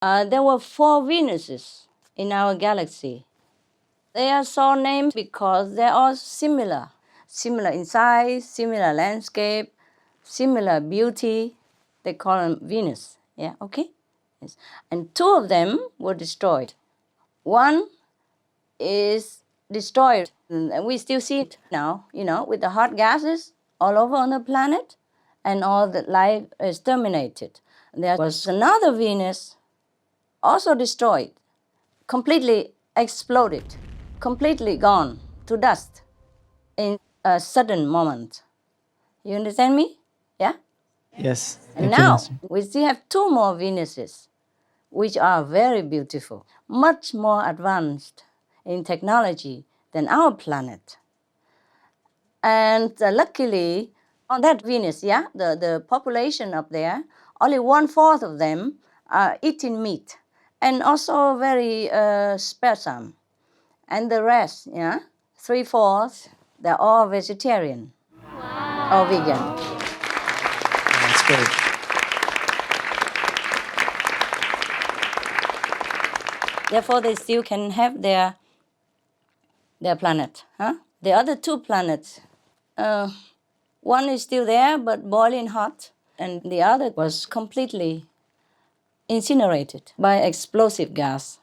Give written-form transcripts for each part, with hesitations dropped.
There were 4 Venuses in our galaxy. They are so named because they're all similar in size, similar landscape, similar beauty. They call them Venus. Yeah, okay? Yes. And 2 of them were destroyed. One is destroyed, and we still see it now, with the hot gases all over on the planet, and all the life is terminated. There was another Venus also destroyed, completely exploded, completely gone to dust in a sudden moment. You understand me? Yeah? Yes. And now we still have 2 more Venuses, which are very beautiful, much more advanced in technology than our planet. And luckily, on that Venus, the population up there, only 1/4 of them are eating meat, and also very sparsome. And the rest, 3/4, they're all vegetarian or vegan. That's great. Therefore, they still can have their planet. The other 2 planets, one is still there but boiling hot, and the other was completely incinerated by explosive gas.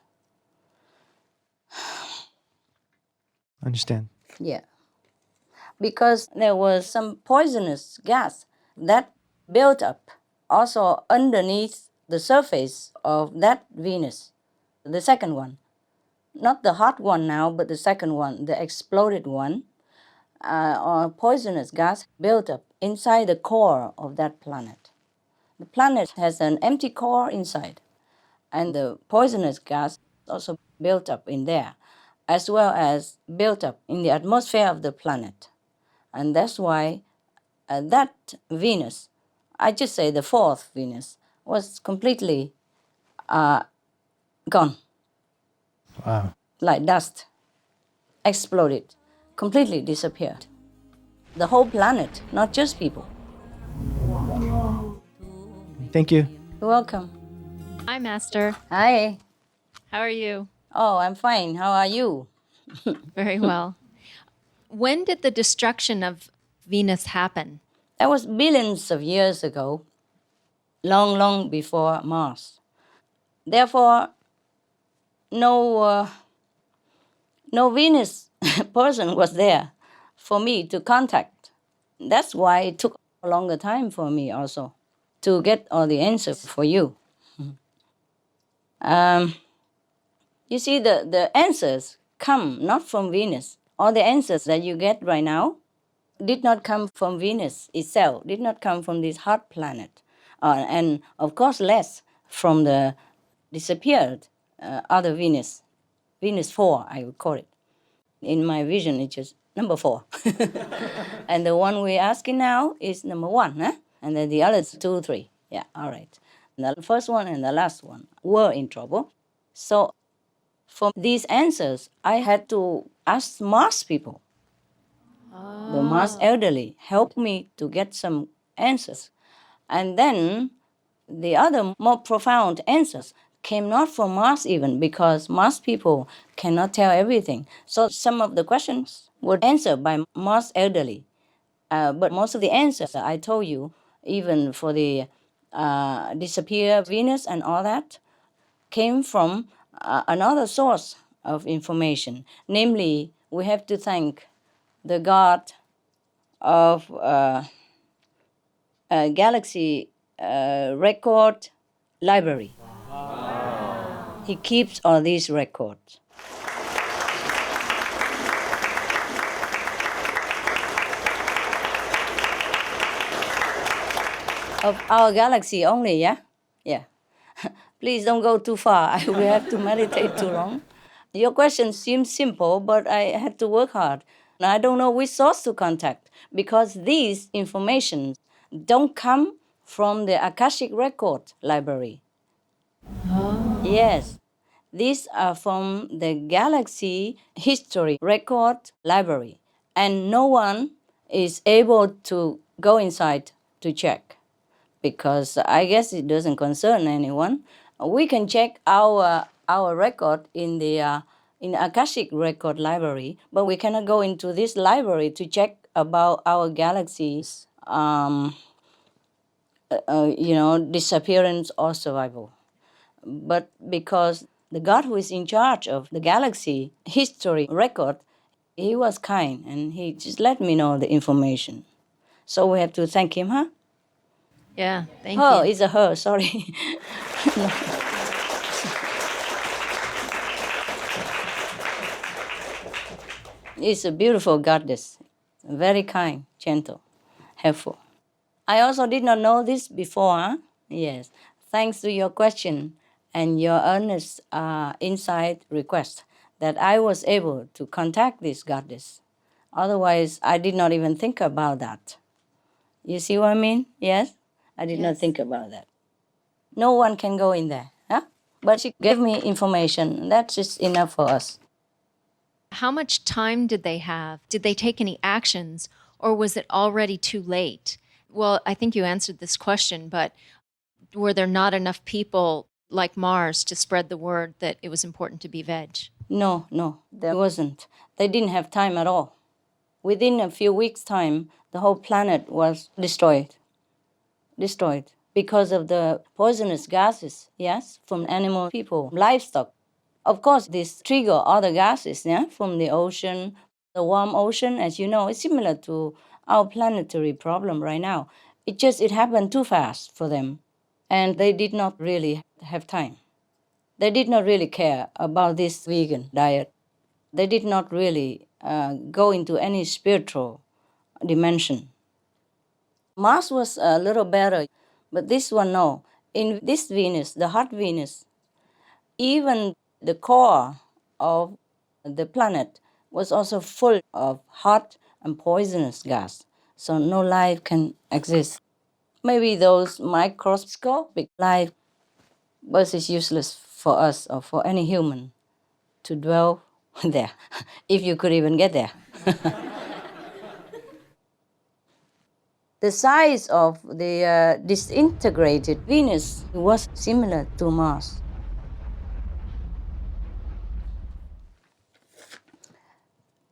Understand. Yeah. Because there was some poisonous gas that built up also underneath the surface of that Venus, the second one. Not the hot one now, but the second one, the exploded one, or poisonous gas built up inside the core of that planet. The planet has an empty core inside, and the poisonous gas also built up in there, as well as built up in the atmosphere of the planet. And that's why that Venus, I just say the 4th Venus, was completely gone. Wow. Like dust, exploded, completely disappeared. The whole planet, not just people. Thank you. You're welcome. Hi, Master. Hi. How are you? Oh, I'm fine. How are you? Very well. When did the destruction of Venus happen? That was billions of years ago, long, long before Mars. Therefore, no Venus person was there for me to contact. That's why it took a longer time for me also to get all the answers for you. You see, the answers come not from Venus. All the answers that you get right now did not come from Venus itself, did not come from this hot planet. And of course less from the disappeared other Venus. Venus 4, I would call it. In my vision, it's just number 4. And the one we're asking now is number 1, and then the others 2, 3. Yeah, all right. And the first one and the last one were in trouble. So for these answers, I had to ask Mars people. The Mars elderly helped me to get some answers. And then the other more profound answers came not from Mars even, because Mars people cannot tell everything. So some of the questions were answered by Mars elderly. But most of the answers I told you, even for the disappear Venus and all that, came from another source of information. Namely, we have to thank the God of Galaxy Record Library. Wow. He keeps all these records. Of our galaxy only, yeah? Yeah. Please don't go too far. We have to meditate too long. Your question seems simple, but I had to work hard. I don't know which source to contact, because these information don't come from the Akashic Record Library. Oh. Yes, these are from the Galaxy History Record Library, and no one is able to go inside to check, because I guess it doesn't concern anyone. We can check our record in the Akashic Record Library, but we cannot go into this library to check about our galaxy's disappearance or survival. But because the God who is in charge of the galaxy history record, he was kind and he just let me know the information. So we have to thank him, huh? Yeah, thank Her, you. it's a her, sorry. No. It's a beautiful goddess, very kind, gentle, helpful. I also did not know this before, huh? Yes. Thanks to your question and your earnest insight request that I was able to contact this goddess. Otherwise, I did not even think about that. You see what I mean? Yes? I did not think about that. No one can go in there, huh? But she gave me information, and that's just enough for us. How much time did they have? Did they take any actions, or was it already too late? Well, I think you answered this question, but were there not enough people like Mars to spread the word that it was important to be veg? No, there wasn't. They didn't have time at all. Within a few weeks' time, the whole planet was destroyed because of the poisonous gases, yes, from animal, people, livestock. Of course, this trigger other gases, yeah, from the ocean. The warm ocean, as you know, is similar to our planetary problem right now. It happened too fast for them, and they did not really have time. They did not really care about this vegan diet. They did not really go into any spiritual dimension. Mars was a little better, but this one, no. In this Venus, the hot Venus, even the core of the planet was also full of hot and poisonous gas, so no life can exist. Maybe those microscopic life, but it's useless for us or for any human to dwell there, if you could even get there. The size of the disintegrated Venus was similar to Mars.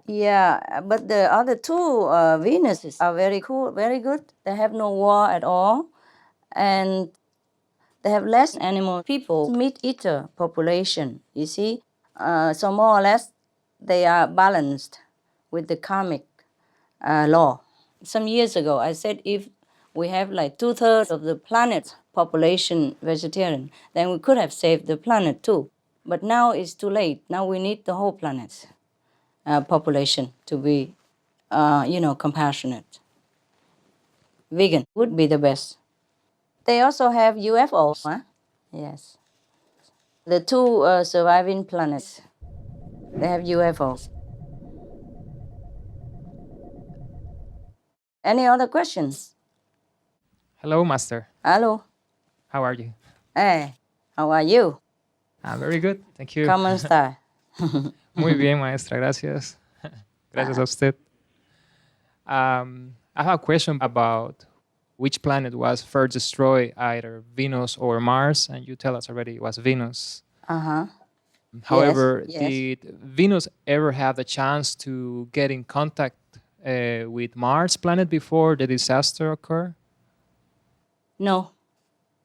Yeah, but the other two Venuses are very cool, very good. They have no war at all, and they have less animal people, meat-eater population, you see. So more or less, they are balanced with the karmic law. Some years ago, I said if we have like 2/3 of the planet's population vegetarian, then we could have saved the planet too. But now it's too late. Now we need the whole planet's population to be, compassionate. Vegan would be the best. They also have UFOs, huh? Yes. The two surviving planets, they have UFOs. Any other questions? Hello, Master. Hello. How are you? Hey, how are you? Very good. Thank you. ¿Cómo está? Muy bien, maestra. Gracias. Gracias a usted. I have a question about which planet was first destroyed, either Venus or Mars, and you tell us already it was Venus. Uh-huh. However, Yes. did Venus ever have the chance to get in contact with Mars planet before the disaster occurred? No,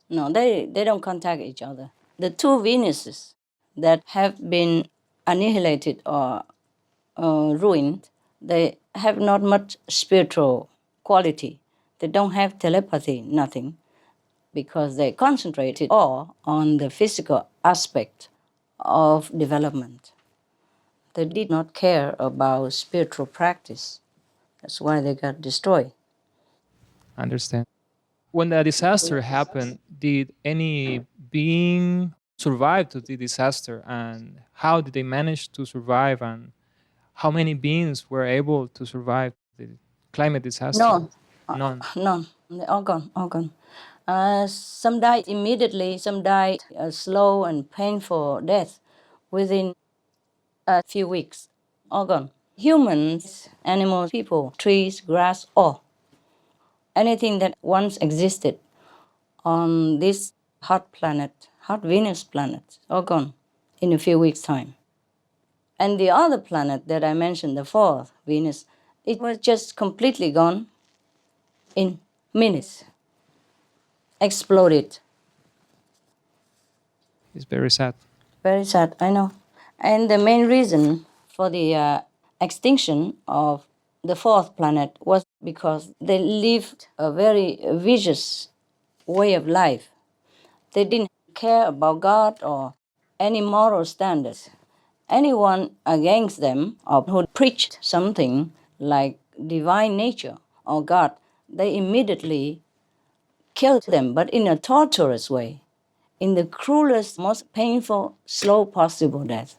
they don't contact each other. The two Venuses that have been annihilated or ruined, they have not much spiritual quality. They don't have telepathy, nothing, because they concentrated all on the physical aspect of development. They did not care about spiritual practice. That's why they got destroyed. Understand. When the disaster happened, did any being survive to the disaster, and how did they manage to survive, and how many beings were able to survive the climate disaster? None. None. They're all gone. Some died immediately, some died a slow and painful death within a few weeks. All gone. Humans, animals, people, trees, grass, all. Anything that once existed on this hot planet, hot Venus planet, all gone in a few weeks' time. And the other planet that I mentioned, the fourth, Venus, it was just completely gone in minutes. Exploded. It's very sad. Very sad, I know. And the main reason for the extinction of the fourth planet was because they lived a very vicious way of life. They didn't care about God or any moral standards. Anyone against them or who preached something like divine nature or God, they immediately killed them, but in a torturous way, in the cruelest, most painful, slow possible death.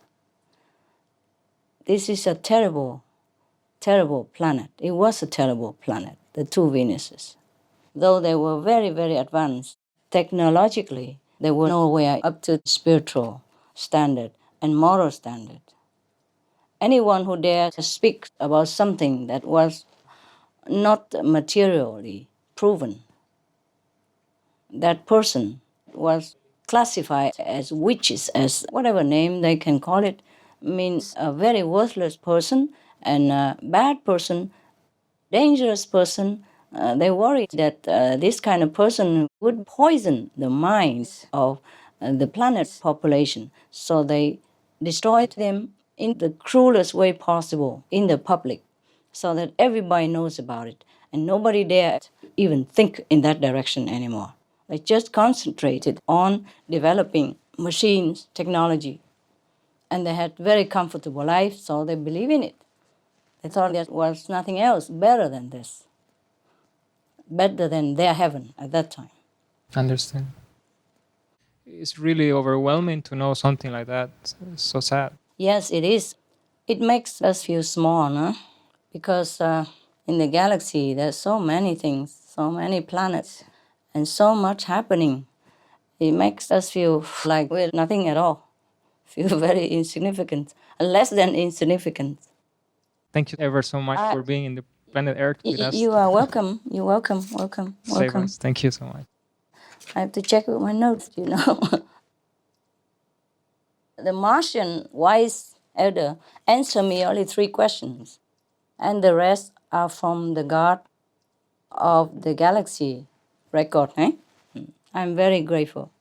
This is a terrible, terrible planet. It was a terrible planet, the two Venuses. Though they were very, very advanced technologically, they were nowhere up to spiritual standard and moral standard. Anyone who dared to speak about something that was not materially proven, that person was classified as witches, as whatever name they can call it, means a very worthless person and a bad person, dangerous person. They worried that this kind of person would poison the minds of the planet's population. So they destroyed them in the cruelest way possible in the public so that everybody knows about it. And nobody dared even think in that direction anymore. They just concentrated on developing machines, technology. And they had very comfortable life, so they believe in it. They thought there was nothing else better than this. Better than their heaven at that time. Understand. It's really overwhelming to know something like that. It's so sad. Yes, it is. It makes us feel small, no? Because in the galaxy, there's so many things, so many planets, and so much happening. It makes us feel like we're nothing at all. Feel very insignificant, less than insignificant. Thank you ever so much for being in the planet Earth with us. You are welcome. You're welcome. Welcome. Save Welcome. us. Thank you so much. I have to check with my notes, you know. The Martian wise elder answered me only 3 questions, and the rest are from the God of the galaxy record. I'm very grateful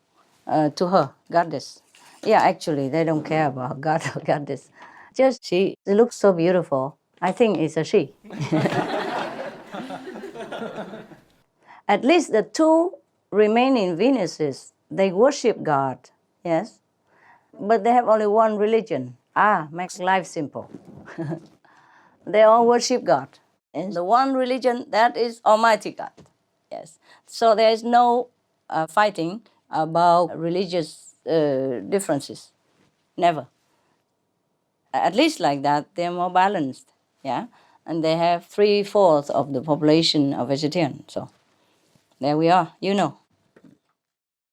to her, goddess. Yeah, actually, they don't care about God or goddess. Just she looks so beautiful. I think it's a she. At least the 2 remaining Venuses, they worship God, yes? But they have only one religion. Makes life simple. They all worship God. And the one religion, that is Almighty God, yes? So there is no fighting about religious differences, never. At least like that, they're more balanced, yeah? And they have 3/4 of the population of vegetarian, so there we are, you know.